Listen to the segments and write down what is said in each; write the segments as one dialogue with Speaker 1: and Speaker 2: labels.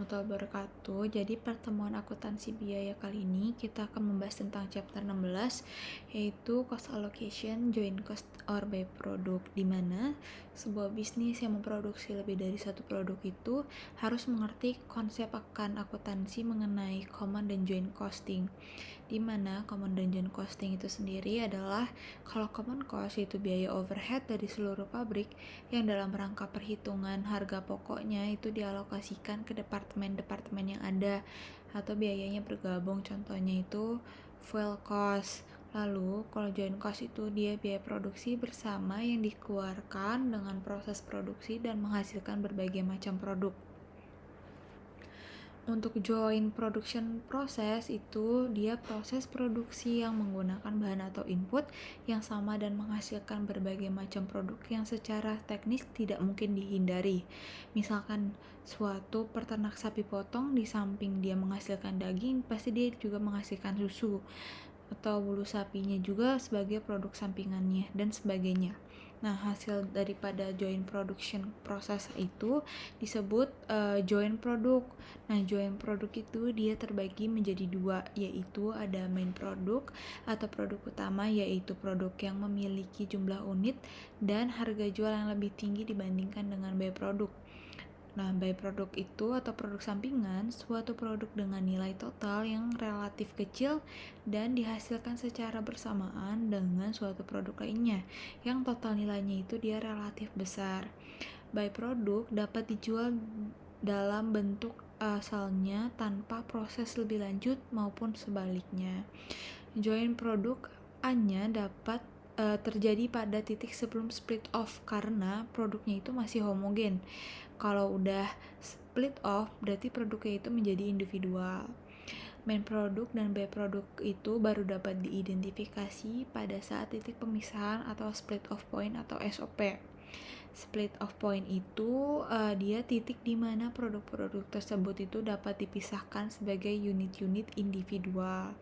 Speaker 1: warahmatullahi wabarakatuh. Jadi pertemuan akuntansi biaya kali ini kita akan membahas tentang chapter 16, yaitu cost allocation, joint cost or by product, di mana sebuah bisnis yang memproduksi lebih dari satu produk itu harus mengerti konsep akan akuntansi mengenai common dan joint costing, di mana common dan joint costing itu sendiri adalah kalau common cost itu biaya overhead dari seluruh pabrik yang dalam rangka perhitungan harga pokoknya itu dialokasikan ke departemen-departemen yang ada atau biayanya bergabung, contohnya itu fuel cost. Lalu kalau joint cost itu dia biaya produksi bersama yang dikeluarkan dengan proses produksi dan menghasilkan berbagai macam produk. Untuk joint production process itu dia proses produksi yang menggunakan bahan atau input yang sama dan menghasilkan berbagai macam produk yang secara teknis tidak mungkin dihindari. Misalkan suatu peternak sapi potong, di samping dia menghasilkan daging, pasti dia juga menghasilkan susu atau bulu sapinya juga sebagai produk sampingannya dan sebagainya. Nah, hasil daripada joint production process itu disebut joint product. Nah, joint product itu dia terbagi menjadi dua, yaitu ada main product atau produk utama, yaitu produk yang memiliki jumlah unit dan harga jual yang lebih tinggi dibandingkan dengan by product. Nah, by product itu atau produk sampingan, suatu produk dengan nilai total yang relatif kecil dan dihasilkan secara bersamaan dengan suatu produk lainnya yang total nilainya itu dia relatif besar. By product dapat dijual dalam bentuk asalnya tanpa proses lebih lanjut maupun sebaliknya. Joint product A-nya dapat terjadi pada titik sebelum split off karena produknya itu masih homogen. Kalau udah split off berarti produknya itu menjadi individual. Main produk dan by produk itu baru dapat diidentifikasi pada saat titik pemisahan atau split off point atau SOP. Split off point itu dia titik di mana produk-produk tersebut itu dapat dipisahkan sebagai unit-unit individual.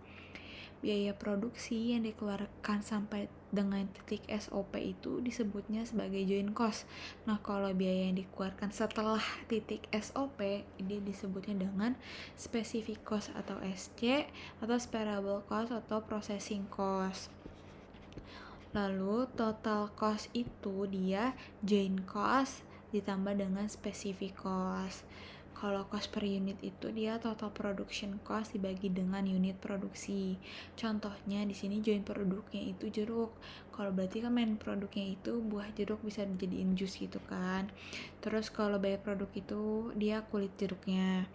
Speaker 1: Biaya produksi yang dikeluarkan sampai dengan titik SOP itu disebutnya sebagai joint cost. Nah, kalau biaya yang dikeluarkan setelah titik SOP ini disebutnya dengan specific cost atau SC atau spareable cost atau processing cost. Lalu total cost itu dia joint cost ditambah dengan specific cost. Kalau cost per unit itu dia total production cost dibagi dengan unit produksi. Contohnya di sini joint produknya itu jeruk. Kalau berarti kan main produknya itu buah jeruk bisa dijadiin jus gitu kan. Terus kalau by produk itu dia kulit jeruknya.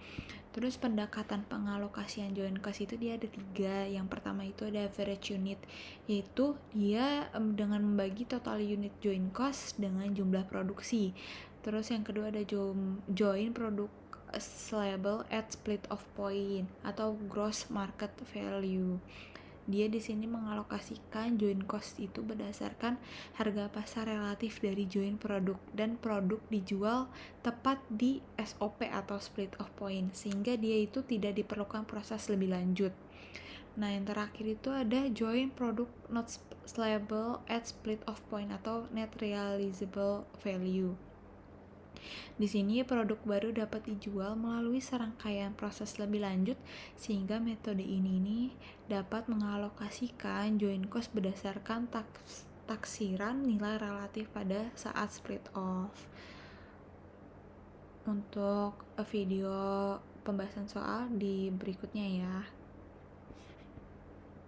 Speaker 1: Terus pendekatan pengalokasian joint cost itu dia ada 3. Yang pertama itu ada average unit, yaitu dia dengan membagi total unit joint cost dengan jumlah produksi. Terus yang kedua ada joint product label at split off point atau gross market value. Dia di sini mengalokasikan joint cost itu berdasarkan harga pasar relatif dari joint produk dan produk dijual tepat di SOP atau split off point sehingga dia itu tidak diperlukan proses lebih lanjut. Nah, yang terakhir itu ada joint product not label at split off point atau net realizable value. Di sini produk baru dapat dijual melalui serangkaian proses lebih lanjut sehingga metode ini dapat mengalokasikan joint cost berdasarkan taksiran nilai relatif pada saat split off. Untuk video pembahasan soal di berikutnya ya.